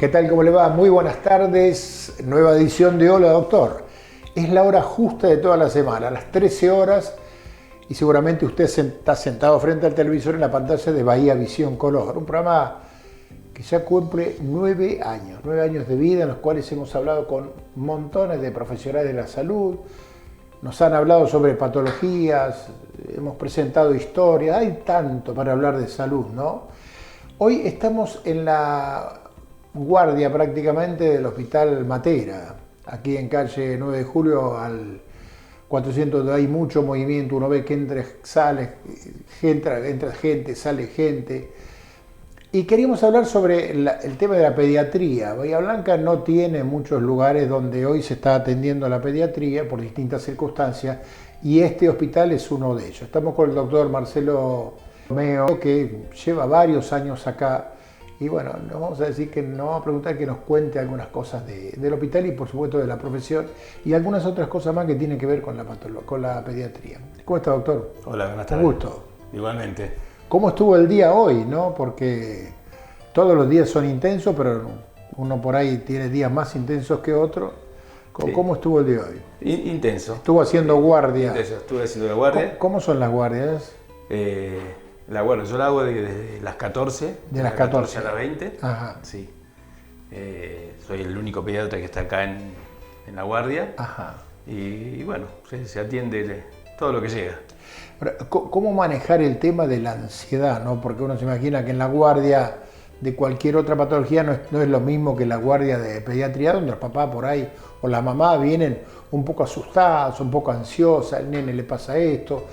¿Qué tal? ¿Cómo le va? Muy buenas tardes. Nueva edición de Hola Doctor. Es la hora justa de toda la semana, a las 13 horas, y seguramente usted está sentado frente al televisor en la pantalla de Bahía Visión Color, un programa que ya cumple 9 años de vida, en los cuales hemos hablado con montones de profesionales de la salud, nos han hablado sobre patologías, hemos presentado historias, hay tanto para hablar de salud, ¿no? Hoy estamos en la guardia prácticamente del Hospital Matera, aquí en calle 9 de Julio al 400, hay mucho movimiento, uno ve que entra gente, sale gente. Y queríamos hablar sobre el tema de la pediatría. Bahía Blanca no tiene muchos lugares donde hoy se está atendiendo la pediatría por distintas circunstancias, y este hospital es uno de ellos. Estamos con el doctor Marcelo Romeo, que lleva varios años acá. Y bueno, nos vamos a preguntar que nos cuente algunas cosas del hospital y por supuesto de la profesión y algunas otras cosas más que tienen que ver con la pediatría. ¿Cómo está, doctor? Hola, buenas tardes. Un gusto. Igualmente. ¿Cómo estuvo el día hoy, no? Porque todos los días son intensos, pero uno por ahí tiene días más intensos que otros. ¿Cómo estuvo el día de hoy? Intenso. Estuvo haciendo guardia. Intenso, estuve haciendo la guardia. ¿Cómo son las guardias? La guardia, yo la hago desde las 14. De las 14 a las 20. Ajá. Sí. Soy el único pediatra que está acá en la guardia. Ajá. Y bueno, se atiende todo lo que llega. Ahora, ¿cómo manejar el tema de la ansiedad, no? Porque uno se imagina que en la guardia de cualquier otra patología no es lo mismo que la guardia de pediatría, donde los papás por ahí o la mamá vienen un poco asustados, un poco ansiosas, al nene le pasa esto.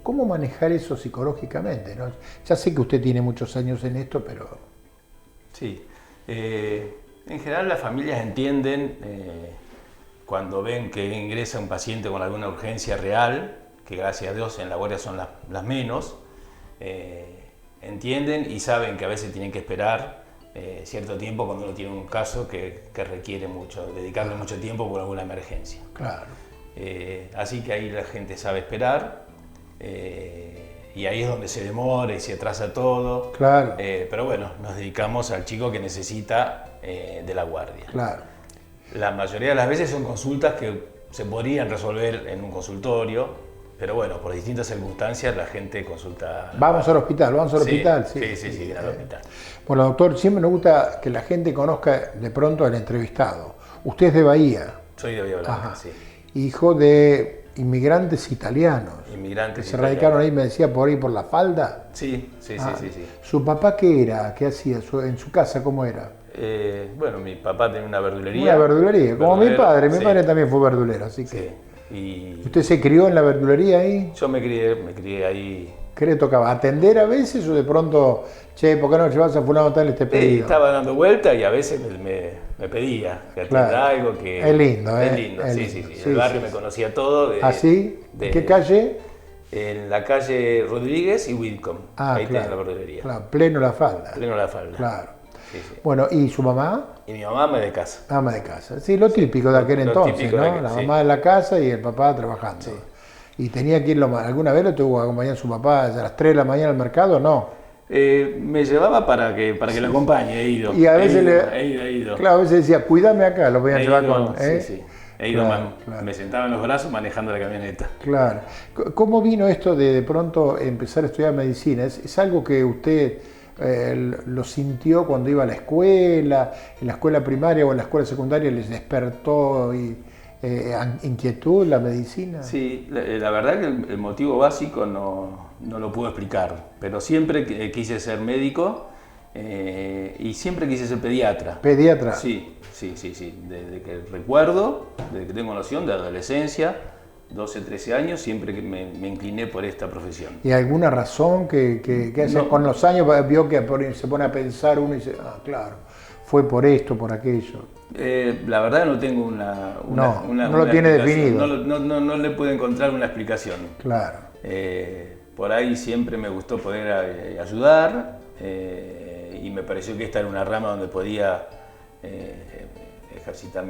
¿Cómo manejar eso psicológicamente, no? Ya sé que usted tiene muchos años en esto, pero... Sí. En general las familias entienden cuando ven que ingresa un paciente con alguna urgencia real, que gracias a Dios en la guardia son las menos, entienden y saben que a veces tienen que esperar cierto tiempo cuando uno tiene un caso que requiere dedicarle mucho tiempo por alguna emergencia. Claro. Así que ahí la gente sabe esperar y ahí es donde se demora y se atrasa todo. Claro. Pero bueno, nos dedicamos al chico que necesita de la guardia. Claro. La mayoría de las veces son consultas que se podrían resolver en un consultorio. Pero bueno, por distintas circunstancias la gente consulta. Vamos al hospital, Sí, al hospital. Bueno, doctor, siempre nos gusta que la gente conozca de pronto al entrevistado. Usted es de Bahía. Soy de Bahía Blanca, Ajá. sí. Hijo de inmigrantes italianos. Inmigrantes que se radicaron ahí, me decía, por ahí por la falda. Sí. ¿Su papá qué era? ¿Qué hacía? ¿En su casa cómo era? Bueno, mi papá tenía una verdulería. Una verdulería, como mi padre. Mi padre también fue verdulero, así que... Sí. Y ¿usted se crió en la verdulería ahí? Yo me crié ahí. ¿Qué le tocaba? ¿Atender a veces o de pronto, che, ¿por qué no llevas a fulano tal este pedido? Estaba dando vuelta y a veces me pedía que atienda algo que... Es lindo, ¿eh? Es lindo, sí. El barrio me conocía todo. ¿Ah, sí? ¿En qué calle? En la calle Rodríguez y Whitcomb. Ahí claro, tenés la verdulería. Claro, pleno La Falda. Pleno La Falda. Claro. Sí. Bueno, ¿y su mamá? Y mi mamá de casa. Ama de casa. Sí, lo típico de aquel entonces, ¿no? La mamá en la casa y el papá trabajando. Sí. ¿Y tenía que ir alguna vez lo tuvo que acompañar su papá a las 3 de la mañana al mercado? No. Me llevaba para que lo acompañe, he ido. Y a veces he ido. Claro, a veces decía, cuídame acá, lo podían llevar con... Sí. He ido, claro. Me sentaba en los brazos manejando la camioneta. Claro. ¿Cómo vino esto de pronto empezar a estudiar medicina? ¿Es algo que usted lo sintió cuando iba a la escuela, en la escuela primaria o en la escuela secundaria, les despertó inquietud la medicina? Sí, la verdad que el motivo básico no lo puedo explicar, pero siempre quise ser médico y siempre quise ser pediatra. ¿Pediatra? Sí. Desde que recuerdo, desde que tengo noción de adolescencia, 12, 13 años, siempre que me incliné por esta profesión. ¿Y alguna razón que con los años vio que se pone a pensar uno y dice, claro, fue por esto, por aquello? La verdad no tengo no lo tiene definido. No le puedo encontrar una explicación. Claro. Por ahí siempre me gustó poder ayudar y me pareció que esta era una rama donde podía ejercitar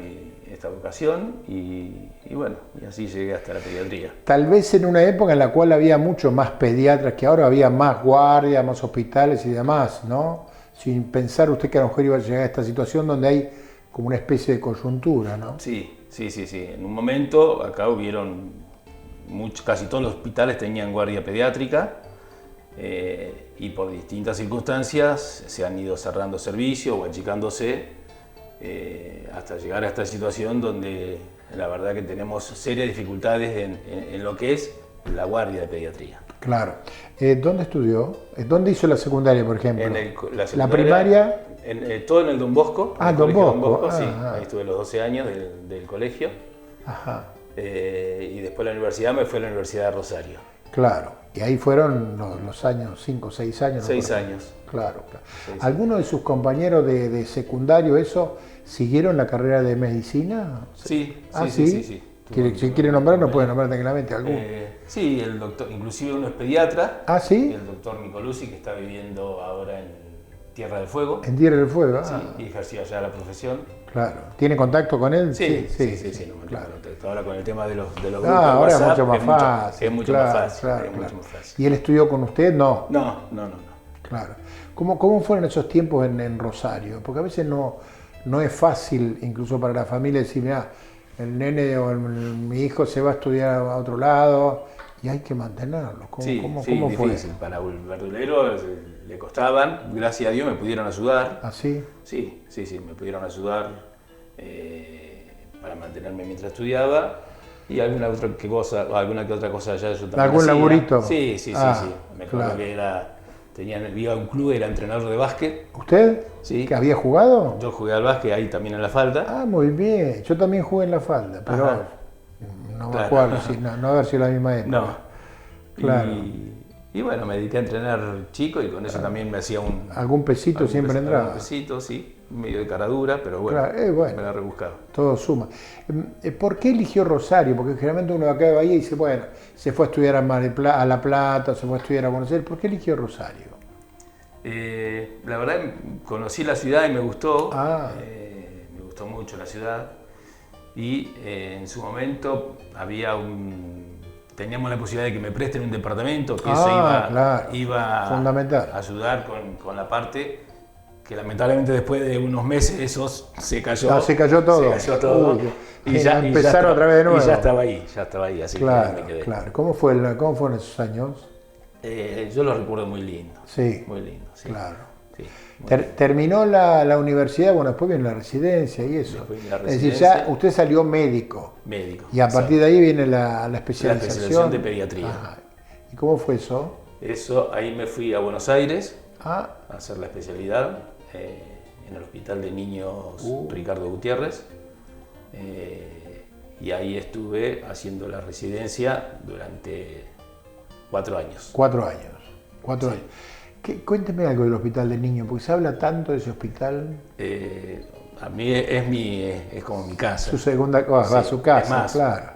esta vocación y bueno, y así llegué hasta la pediatría. Tal vez en una época en la cual había mucho más pediatras que ahora, había más guardias, más hospitales y demás, ¿no? sin pensar usted que a lo mejor iba a llegar a esta situación donde hay como una especie de coyuntura, ¿no? Sí. En un momento acá hubieron, casi todos los hospitales tenían guardia pediátrica y por distintas circunstancias se han ido cerrando servicios o achicándose hasta llegar a esta situación donde la verdad que tenemos serias dificultades en lo que es la guardia de pediatría. Claro. ¿Dónde estudió? ¿Dónde hizo la secundaria, por ejemplo? La primaria. Todo en el Don Bosco. Ah, Don Bosco. Sí. Ahí estuve los 12 años del colegio. Ajá. Y después la universidad me fui a la Universidad de Rosario. Claro. Y ahí fueron los años, 5 o 6 años. 6 años. Claro. ¿Alguno de sus compañeros de secundario, siguieron la carrera de medicina? Sí. Si quiere nombrar, no puede nombrar tranquilamente alguno. Sí, el doctor, inclusive uno es pediatra. ¿Ah, sí? El doctor Nicolussi, que está viviendo ahora en Tierra del Fuego. En Tierra del Fuego, Sí, y ejercía ya la profesión. Claro. ¿Tiene contacto con él? Sí, no, claro. Ahora con el tema de los grupos ahora de WhatsApp, es mucho más fácil. Es mucho más fácil. ¿Y él estudió con usted? No. No. Claro. ¿Cómo fueron esos tiempos en Rosario? Porque a veces no es fácil, incluso para la familia, decir, mira, el nene o mi hijo se va a estudiar a otro lado y hay que mantenerlo. ¿Cómo fue? Difícil. Para un verdulero le costaban, gracias a Dios me pudieron ayudar. ¿Ah, sí? Sí, me pudieron ayudar para mantenerme mientras estudiaba y alguna que otra cosa ya yo también ¿Algún hacía. laburito? Sí. Me acuerdo que iba a un club, era entrenador de básquet. ¿Usted? Sí. ¿Que había jugado? Yo jugué al básquet ahí también en la falda. Ah, muy bien. Yo también jugué en la falda, pero no va a jugar, no haber sido la misma época. No. Claro. Y bueno, me dediqué a entrenar chico y con eso también me hacía ¿Algún pesito siempre entraba? Algún pesito, sí. Medio de cara dura, pero bueno, bueno, me la rebuscaba. Todo suma. ¿Por qué eligió Rosario? Porque generalmente uno de acá de Bahía dice, bueno, se fue a estudiar a La Plata, se fue a estudiar a Buenos Aires. ¿Por qué eligió Rosario? La verdad, conocí la ciudad y me gustó. Me gustó mucho la ciudad. Y en su momento teníamos la posibilidad de que me presten un departamento, que eso iba fundamental. A ayudar con la parte que lamentablemente después de unos meses eso se cayó. Se cayó todo. Y ya empezaron otra vez de nuevo. Y ya estaba ahí, así que me quedé. Claro. ¿Cómo fueron esos años? Yo los recuerdo muy lindo. Sí. Muy lindo, sí. Claro. Sí, terminó la universidad, bueno, después viene la residencia y eso. Es decir, ya usted salió médico. Y a partir de ahí viene la especialización. La especialización de pediatría. Ajá. ¿Y cómo fue eso? Ahí me fui a Buenos Aires a hacer la especialidad en el Hospital de Niños Ricardo Gutiérrez. Y ahí estuve haciendo la residencia durante 4 años. 4 años. Cuénteme algo del Hospital de Niños, porque se habla tanto de ese hospital. A mí es como mi casa. Su segunda cosa, va a su casa, es más, claro.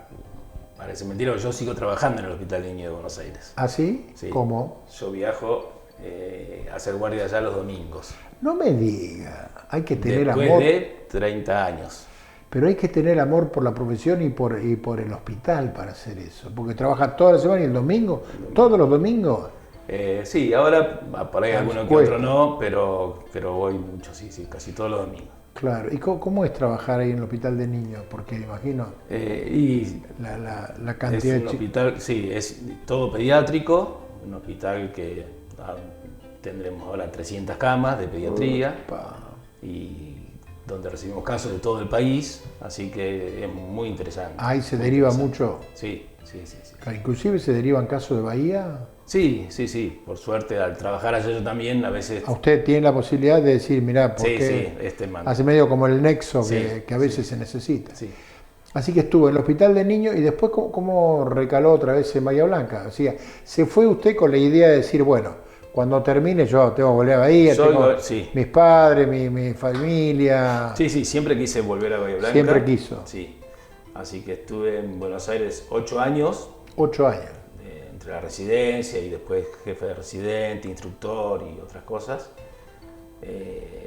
Parece mentira, yo sigo trabajando en el Hospital de Niños de Buenos Aires. ¿Ah, sí? Sí. ¿Cómo? Yo viajo a hacer guardia allá los domingos. No me diga, hay que tener Después amor. de 30 años. Pero hay que tener amor por la profesión y por el hospital para hacer eso, porque trabaja toda la semana y el domingo, todos los domingos. Sí, ahora por ahí alguno que otro no, pero voy mucho, sí, casi todos los domingos. Claro, ¿y cómo es trabajar ahí en el Hospital de Niños? Porque imagino la cantidad es un hospital, sí, es todo pediátrico, un hospital que tendremos ahora 300 camas de pediatría y donde recibimos casos de todo el país, así que es muy interesante. Ahí se deriva mucho. Sí. Inclusive se derivan casos de Bahía. Sí, por suerte al trabajar allá yo también a veces... A usted tiene la posibilidad de decir, mirá, porque hace medio como el nexo que a veces se necesita. Sí. Así que estuvo en el Hospital de Niños y después ¿cómo recaló otra vez en Bahía Blanca? O sea, ¿se fue usted con la idea de decir, bueno, cuando termine yo tengo que volver a Bahía, tengo mis padres, mi familia? Sí, siempre quise volver a Bahía Blanca. Siempre quiso. Sí, así que estuve en Buenos Aires 8 años. 8 años. Entre la residencia y después jefe de residente, instructor y otras cosas.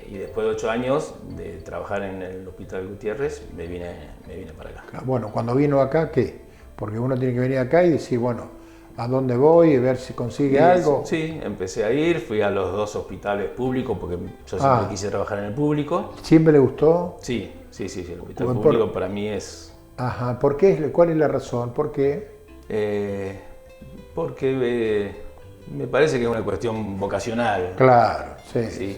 Y después de 8 años de trabajar en el Hospital Gutiérrez, me vine para acá. Bueno, cuando vino acá, ¿qué? Porque uno tiene que venir acá y decir, bueno, a dónde voy y ver si consigue algo. Sí, empecé a ir, fui a los 2 hospitales públicos porque yo siempre quise trabajar en el público. ¿Siempre le gustó? Sí, el hospital público para mí es... Ajá, ¿por qué? ¿Cuál es la razón? ¿Por qué? Porque me parece que es una cuestión vocacional. Claro, sí. Sí.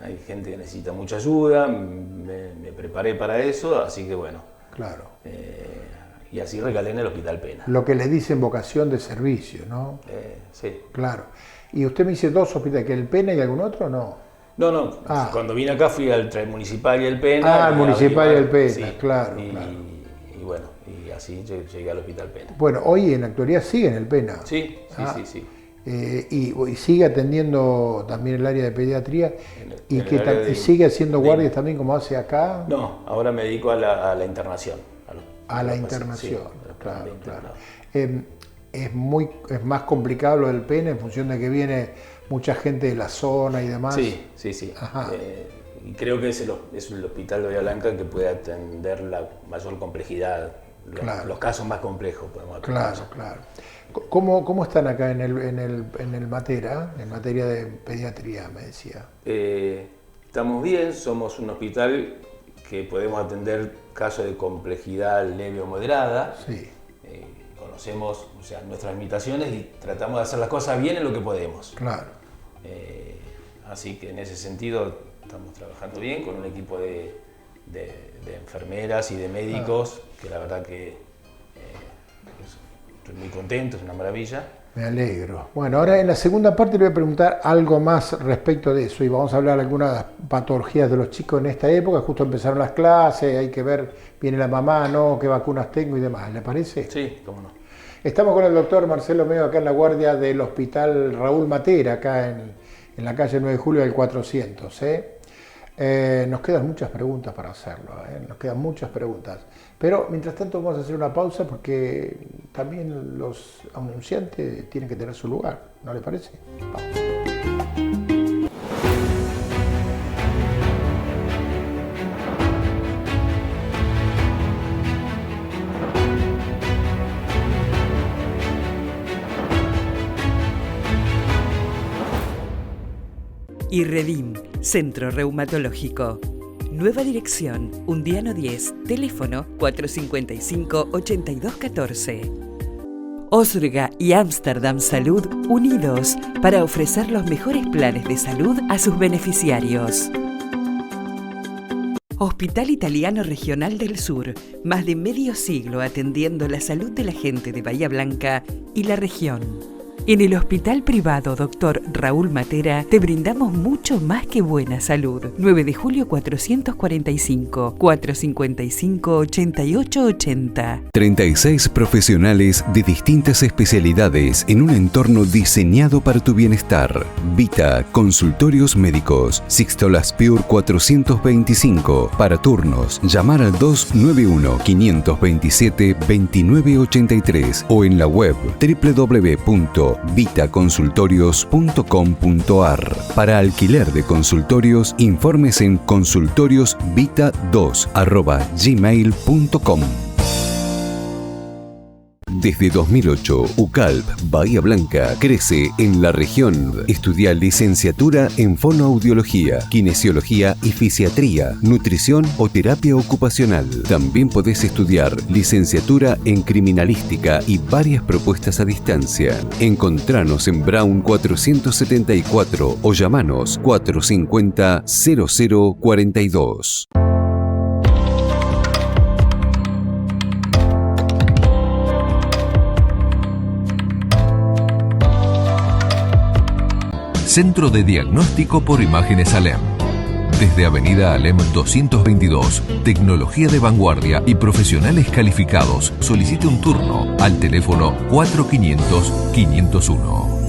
Hay gente que necesita mucha ayuda, me preparé para eso, así que bueno. Claro. Y así recalé en el Hospital Pena. Lo que le dicen vocación de servicio, ¿no? Sí. Claro. Y usted me dice 2 hospitales, ¿que el Pena y algún otro no? No. Cuando vine acá fui al Municipal y el Pena. El Municipal y el Pena, sí. claro. Y bueno, y así llegué al Hospital Pena. Bueno, hoy en la actualidad sigue en el Pena. Sí. Y sigue atendiendo también el área de pediatría y sigue haciendo guardias también como hace acá. No, ahora me dedico a la internación. A la internación, sí, claro. Es más complicado lo del Pena en función de que viene mucha gente de la zona y demás. Sí. Y creo que es el Hospital de Bahía Blanca que puede atender la mayor complejidad, los casos más complejos. Claro. ¿Cómo están acá en el Matera, en materia de pediatría, me decía? Estamos bien, somos un hospital que podemos atender casos de complejidad leve o moderada. Sí. Conocemos nuestras limitaciones y tratamos de hacer las cosas bien en lo que podemos. Claro. Así que en ese sentido estamos trabajando bien con un equipo de enfermeras y de médicos que la verdad que estoy muy contento, es una maravilla. Me alegro. Bueno, ahora en la segunda parte le voy a preguntar algo más respecto de eso y vamos a hablar de algunas patologías de los chicos en esta época. Justo empezaron las clases, hay que ver, viene la mamá, ¿no? ¿Qué vacunas tengo y demás? ¿Le parece? Sí, cómo no. Estamos con el doctor Marcelo Meo acá en la guardia del Hospital Raúl Matera, acá en la calle 9 de julio del 400. Nos quedan muchas preguntas para hacerlo, nos quedan muchas preguntas. Pero mientras tanto vamos a hacer una pausa porque también los anunciantes tienen que tener su lugar, ¿no le parece? Vamos. IRREDIM, Centro Reumatológico. Nueva dirección, Undiano 10, teléfono 455-8214. Osrga y Amsterdam Salud unidos para ofrecer los mejores planes de salud a sus beneficiarios. Hospital Italiano Regional del Sur, más de medio siglo atendiendo la salud de la gente de Bahía Blanca y la región. En el Hospital Privado Dr. Raúl Matera te brindamos mucho más que buena salud. 9 de julio 445, 455-8880. 36 profesionales de distintas especialidades en un entorno diseñado para tu bienestar. Vita Consultorios Médicos, Sixto Laspiur 425. Para turnos, llamar al 291-527-2983 o en la web www.vitaconsultorios.com.ar. Para alquiler de consultorios, informes en consultoriosvita2@gmail.com. Desde 2008, UCALP Bahía Blanca crece en la región. Estudia licenciatura en fonoaudiología, kinesiología y fisiatría, nutrición o terapia ocupacional. También podés estudiar licenciatura en criminalística y varias propuestas a distancia. Encontranos en Brown 474 o llamanos 450-0042. Centro de Diagnóstico por Imágenes Alem. Desde Avenida Alem 222, tecnología de vanguardia y profesionales calificados. Solicite un turno al teléfono 4500-501.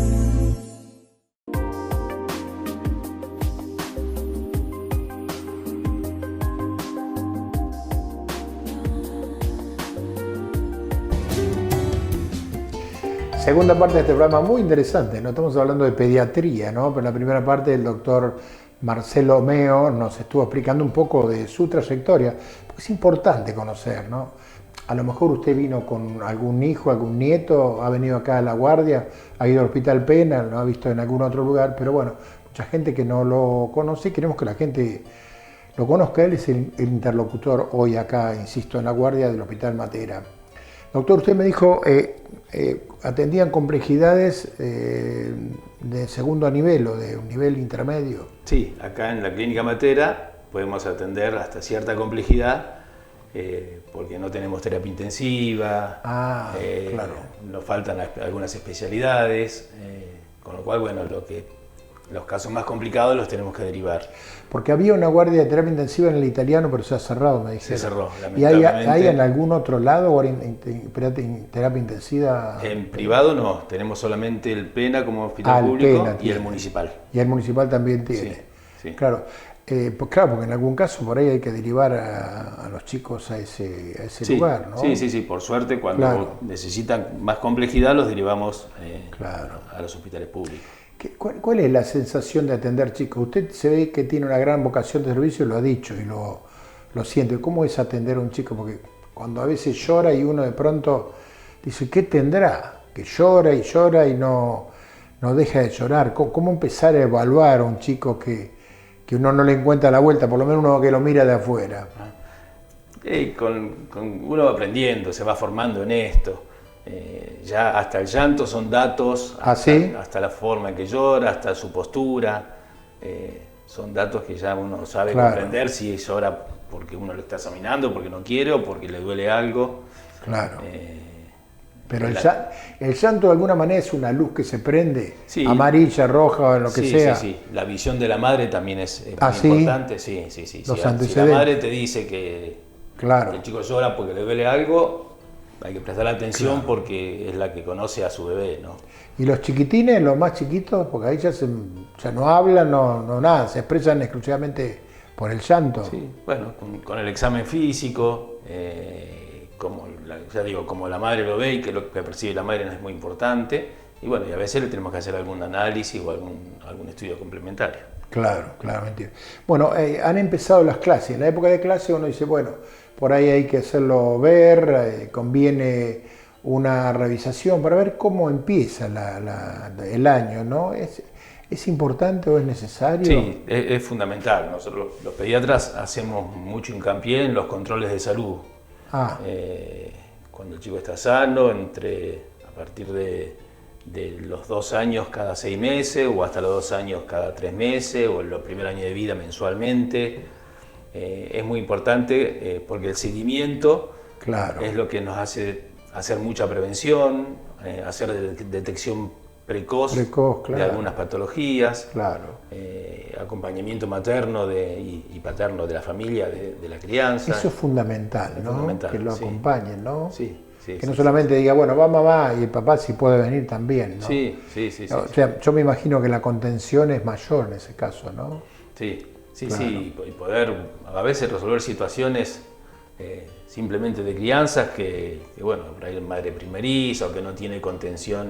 Segunda parte de este programa muy interesante, ¿no? Estamos hablando de pediatría, ¿no? Pero en la primera parte el doctor Marcelo Meo nos estuvo explicando un poco de su trayectoria, porque es importante conocer, ¿no? A lo mejor usted vino con algún hijo, algún nieto, ha venido acá a La Guardia, ha ido al Hospital Penal, lo ha visto en algún otro lugar, pero bueno, mucha gente que no lo conoce, queremos que la gente lo conozca. Él es el interlocutor hoy acá, insisto, en La Guardia del Hospital Matera. Doctor, usted me dijo, atendían complejidades de segundo nivel o de un nivel intermedio. Sí, acá en la Clínica Matera podemos atender hasta cierta complejidad, porque no tenemos terapia intensiva, claro. Nos faltan algunas especialidades, con lo cual, bueno, los casos más complicados los tenemos que derivar. Porque había una guardia de terapia intensiva en el Italiano, pero se ha cerrado, me dijeron. Se cerró, ¿Y lamentablemente. hay en algún otro lado terapia intensiva? En privado no, tenemos solamente el PENA como hospital público PENA y el municipal. Y el municipal también tiene. Sí, sí. Claro. Pues claro, porque en algún caso por ahí hay que derivar a los chicos a ese Sí, lugar, ¿no? Sí, por suerte cuando Claro. necesitan más complejidad los derivamos Claro. a los hospitales públicos. ¿Cuál es la sensación de atender chicos? Usted se ve que tiene una gran vocación de servicio, lo ha dicho y lo siente. ¿Cómo es atender a un chico? Porque cuando a veces llora y uno de pronto dice, ¿qué tendrá? Que llora y no deja de llorar. ¿Cómo empezar a evaluar a un chico que uno no le encuentra la vuelta, por lo menos uno que lo mira de afuera? Uno va aprendiendo, se va formando en esto. Ya hasta el llanto son datos, hasta la forma en que llora, hasta su postura. Son datos que ya uno sabe comprender si llora porque uno lo está examinando, porque no quiere o porque le duele algo. Claro. Pero el llanto de alguna manera es una luz que se prende, sí, amarilla, roja o lo que sea. Sí. La visión de la madre también es muy importante. Sí. Los antecedentes. Si la madre te dice que el chico llora porque le duele algo, hay que prestar atención porque es la que conoce a su bebé, ¿no? Y los chiquitines, los más chiquitos, porque ahí ya no hablan, no nada, se expresan exclusivamente por el llanto. Sí, bueno, con el examen físico, como la madre lo ve y que lo que percibe la madre no es muy importante, y bueno, y a veces le tenemos que hacer algún análisis o algún estudio complementario. Claro, mentira. Bueno, han empezado las clases. En la época de clase uno dice, bueno, por ahí hay que hacerlo ver, conviene una revisación para ver cómo empieza el año, ¿no? ¿Es importante o es necesario? Sí, es fundamental. Nosotros los pediatras hacemos mucho hincapié en los controles de salud. Cuando el chico está sano, a partir de los 2 años cada 6 meses, o hasta los 2 años cada 3 meses, o en los primeros años de vida mensualmente. Es muy importante porque el seguimiento es lo que nos hace hacer mucha prevención, hacer detección precoz de algunas patologías, acompañamiento materno y paterno de la familia, de la crianza. Eso es fundamental, ¿no? Fundamental, que lo acompañen, ¿no? Sí. Que no solamente diga, bueno, va mamá y el papá si puede venir también, ¿no? Sí. O sea, yo me imagino que la contención es mayor en ese caso, ¿no? Sí, y poder a veces resolver situaciones simplemente de crianzas que bueno, por ahí madre primeriza o que no tiene contención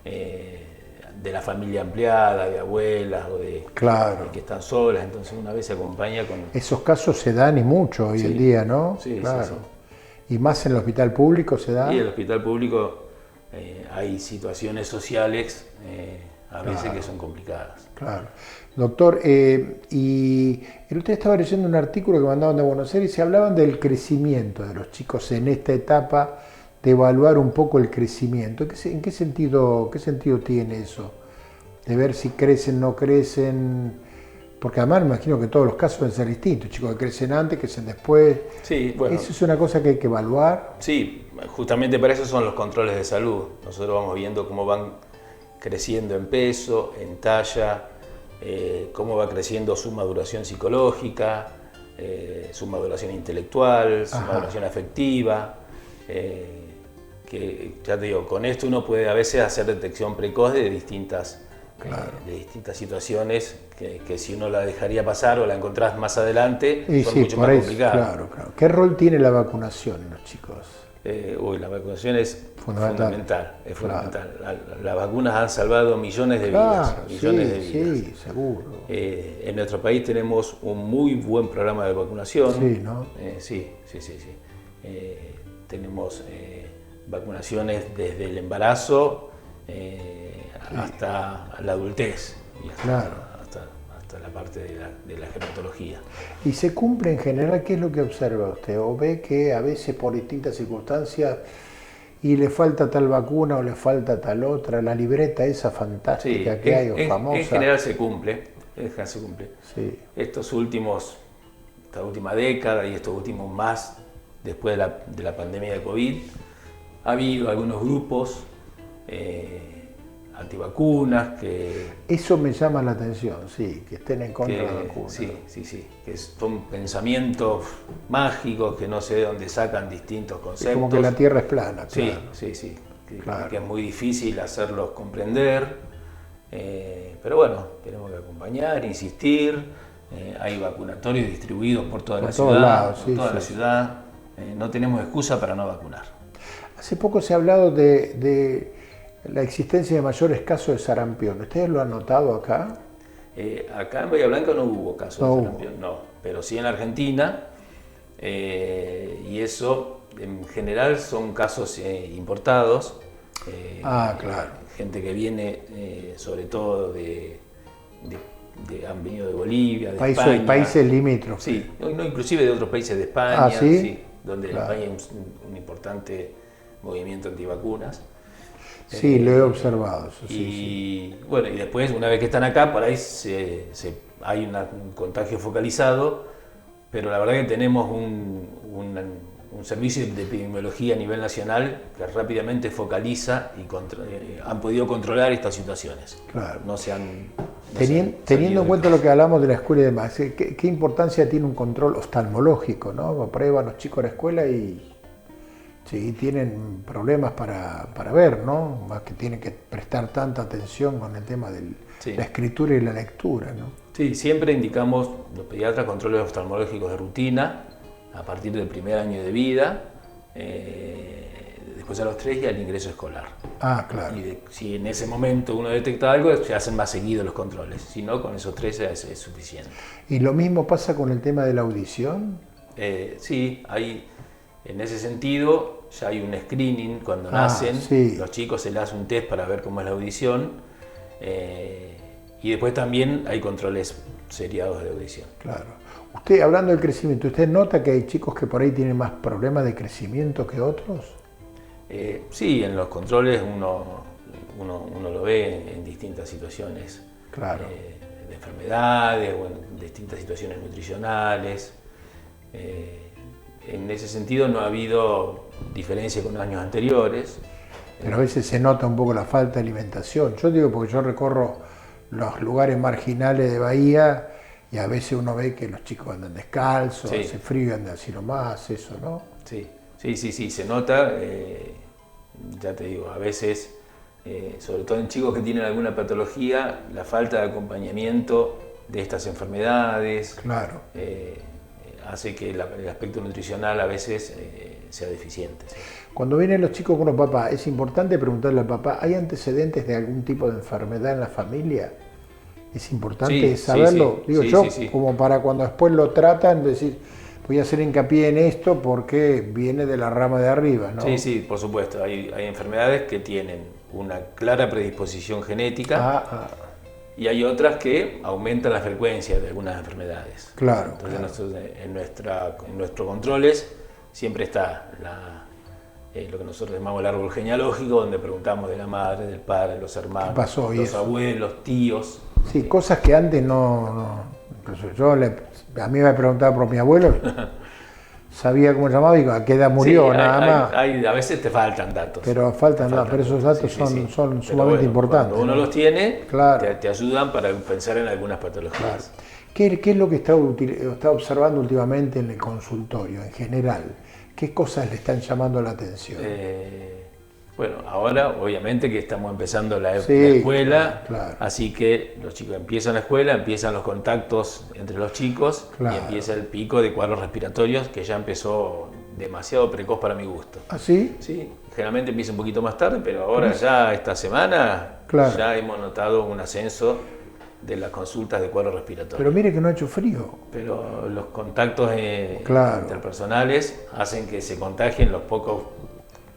de la familia ampliada, de abuelas o de que están solas, entonces una vez se acompaña con... Esos casos se dan y mucho hoy en día, ¿no? Sí. ¿Y más en el hospital público se da? Sí, en el hospital público hay situaciones sociales a veces que son complicadas. Claro. Doctor, y usted estaba leyendo un artículo que mandaban de Buenos Aires y se hablaban del crecimiento de los chicos en esta etapa, de evaluar un poco el crecimiento. ¿En qué sentido tiene eso? De ver si crecen, no crecen... Porque además me imagino que todos los casos deben ser distintos, chicos que crecen antes, crecen después. Sí, bueno. ¿Eso es una cosa que hay que evaluar? Sí, justamente para eso son los controles de salud. Nosotros vamos viendo cómo van creciendo en peso, en talla, cómo va creciendo su maduración psicológica, su maduración intelectual, su maduración afectiva. Que ya te digo, con esto uno puede a veces hacer detección precoz de distintas situaciones que si uno la dejaría pasar o la encontrás más adelante son mucho más complicadas. Claro. ¿Qué rol tiene la vacunación en los chicos? La vacunación es fundamental. Las vacunas han salvado millones de vidas. Sí, seguro. En nuestro país tenemos un muy buen programa de vacunación. Sí, ¿no? Sí. tenemos vacunaciones desde el embarazo hasta la adultez y hasta la parte de la gerontología. ¿Y se cumple en general? ¿Qué es lo que observa usted? ¿O ve que a veces por distintas circunstancias y le falta tal vacuna o le falta tal otra, la libreta esa fantástica que hay o famosa? En general se cumple. Sí. Esta última década y estos últimos más, después de la pandemia de COVID, ha habido algunos grupos antivacunas que... Eso me llama la atención, sí, que estén en contra de la vacuna. Sí, que son pensamientos mágicos que no sé de dónde sacan distintos conceptos. Es como que la Tierra es plana, claro. Sí. Claro. Que es muy difícil hacerlos comprender. Pero bueno, tenemos que acompañar, insistir. Hay vacunatorios distribuidos por toda la ciudad. No tenemos excusa para no vacunar. Hace poco se ha hablado de la existencia de mayores casos de sarampión. ¿Ustedes lo han notado acá? Acá en Bahía Blanca no hubo casos de sarampión, pero sí en Argentina. Y eso, en general, son casos importados. Claro. Gente que viene, sobre todo han venido de Bolivia, de España. Países limítrofes. Sí, inclusive de otros países de España, ¿sí? Donde en España hay un importante movimiento antivacunas. Sí, lo he observado. Eso, Bueno, y después, una vez que están acá, por ahí hay un contagio focalizado, pero la verdad que tenemos un servicio de epidemiología a nivel nacional que rápidamente focaliza y han podido controlar estas situaciones. Claro. Teniendo en cuenta lo que hablamos de la escuela y demás, ¿qué importancia tiene un control oftalmológico, ¿no? Por ahí van los chicos a la escuela y tienen problemas para ver, ¿no? Más que tienen que prestar tanta atención con el tema de la escritura y la lectura, ¿no? Sí, siempre indicamos los pediatras controles oftalmológicos de rutina a partir del primer año de vida, después a los 3 y al ingreso escolar. Claro. Y si en ese momento uno detecta algo, se hacen más seguidos los controles, si no, con esos 3 es suficiente. ¿Y lo mismo pasa con el tema de la audición? Sí, en ese sentido ya hay un screening cuando nacen, los chicos se les hace un test para ver cómo es la audición, y después también hay controles seriados de audición. Claro. Usted, hablando del crecimiento, ¿usted nota que hay chicos que por ahí tienen más problemas de crecimiento que otros? Sí, en los controles uno lo ve en distintas situaciones. Claro. De enfermedades o en distintas situaciones nutricionales. En ese sentido no ha habido diferencia con años anteriores. Pero a veces se nota un poco la falta de alimentación. Yo digo porque yo recorro los lugares marginales de Bahía y a veces uno ve que los chicos andan descalzos, hace frío y andan así nomás, eso, ¿no? Sí, se nota. Ya te digo, a veces, sobre todo en chicos que tienen alguna patología, la falta de acompañamiento de estas enfermedades. Claro. Hace que el aspecto nutricional a veces sea deficiente. ¿Sí? Cuando vienen los chicos con los papás, es importante preguntarle al papá, ¿hay antecedentes de algún tipo de enfermedad en la familia? Es importante saberlo. Como para cuando después lo tratan, decir, voy a hacer hincapié en esto porque viene de la rama de arriba, ¿no? Sí, por supuesto. Hay enfermedades que tienen una clara predisposición genética. Y hay otras que aumentan la frecuencia de algunas enfermedades. Claro. Entonces nosotros en nuestros controles siempre está lo que nosotros llamamos el árbol genealógico, donde preguntamos de la madre, del padre, los hermanos, los abuelos, tíos. Sí, cosas que antes no. Incluso a mí me preguntaba por mi abuelo, sabía cómo se llamaba y a qué edad murió, nada más. A veces te faltan datos. Pero pero esos datos son sumamente importantes. Cuando uno los tiene, claro, te ayudan para pensar en algunas patologías. Claro. ¿Qué es lo que está observando últimamente en el consultorio en general? ¿Qué cosas le están llamando la atención? Bueno, ahora obviamente que estamos empezando la escuela, así que los chicos empiezan la escuela, empiezan los contactos entre los chicos y empieza el pico de cuadros respiratorios que ya empezó demasiado precoz para mi gusto. ¿Ah, sí? Sí, generalmente empieza un poquito más tarde, pero ahora ya esta semana ya hemos notado un ascenso de las consultas de cuadros respiratorios. Pero mire que no ha hecho frío. Pero los contactos Claro. interpersonales hacen que se contagien los pocos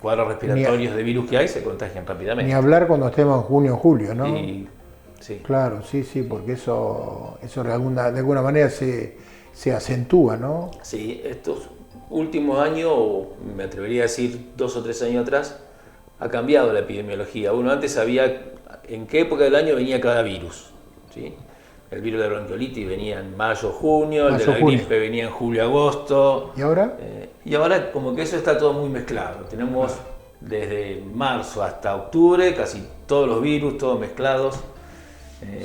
cuadros respiratorios de virus que hay, se contagian rápidamente. Ni hablar cuando estemos en junio o julio, ¿no? Sí. Claro, sí, porque eso de alguna manera se acentúa, ¿no? Sí, estos últimos años, o me atrevería a decir 2 o 3 años atrás, ha cambiado la epidemiología. Uno antes sabía en qué época del año venía cada virus, ¿sí? El virus de la bronquiolitis venía en mayo, junio, el de la gripe venía en julio, agosto. ¿Y ahora? Y ahora como que eso está todo muy mezclado. Tenemos desde marzo hasta octubre casi todos los virus, todos mezclados.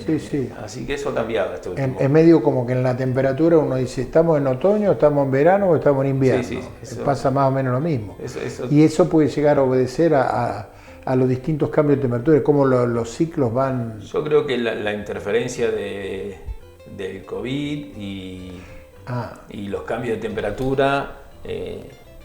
Sí. Así que eso ha cambiado este último. En medio como que en la temperatura uno dice, ¿estamos en otoño, estamos en verano o estamos en invierno? Sí, eso, pasa más o menos lo mismo. Eso, y eso puede llegar a obedecer a los distintos cambios de temperatura, cómo los ciclos van... Yo creo que la interferencia del COVID y los cambios de temperatura,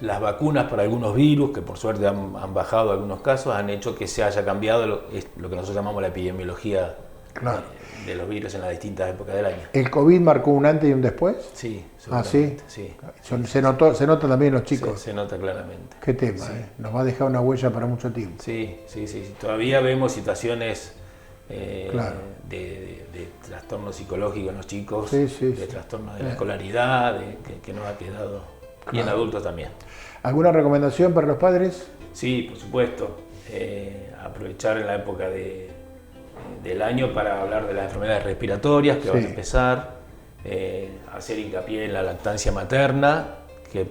las vacunas para algunos virus, que por suerte han bajado algunos casos, han hecho que se haya cambiado lo que nosotros llamamos la epidemiología. Claro. De los virus en las distintas épocas del año. ¿El COVID marcó un antes y un después? Sí. ¿Sí? Sí. Se nota también en los chicos. Se nota claramente. Qué tema, sí. Nos va a dejar una huella para mucho tiempo. Sí. Todavía vemos situaciones claro. de trastornos psicológicos en los chicos, de trastornos de la escolaridad, que nos ha quedado. Claro. Y en adultos también. ¿Alguna recomendación para los padres? Sí, por supuesto. Aprovechar en la época del año para hablar de las enfermedades respiratorias que van a empezar, hacer hincapié en la lactancia materna, que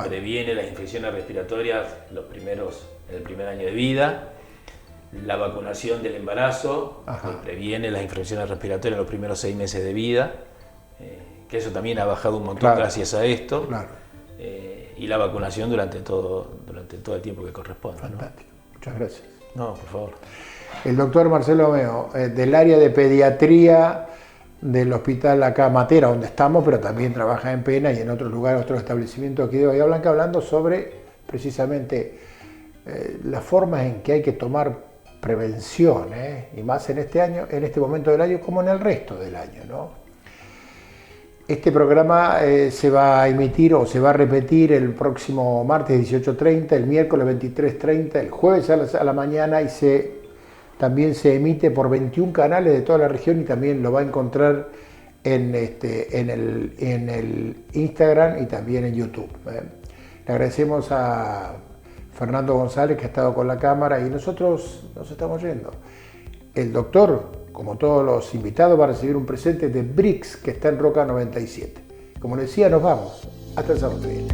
previene las infecciones respiratorias en el primer año de vida, la vacunación del embarazo, que previene las infecciones respiratorias en los primeros 6 meses de vida, que eso también ha bajado un montón gracias a esto, y la vacunación durante todo el tiempo que corresponde. Fantástico, muchas gracias. No, por favor. El doctor Marcelo Omeo, del área de pediatría del hospital acá Matera, donde estamos, pero también trabaja en Pena y en otros lugares, otros establecimientos aquí de Bahía Blanca, hablando sobre precisamente las formas en que hay que tomar prevención, y más en este momento del año como en el resto del año, ¿no? Este programa se va a emitir o se va a repetir el próximo martes 18:30, el miércoles 23:30, el jueves a la mañana y también se emite por 21 canales de toda la región y también lo va a encontrar en el Instagram y también en YouTube. Le agradecemos a Fernando González que ha estado con la cámara y nosotros nos estamos yendo. El doctor, como todos los invitados, va a recibir un presente de Brix que está en Roca 97. Como les decía, nos vamos. Hasta el sábado que viene.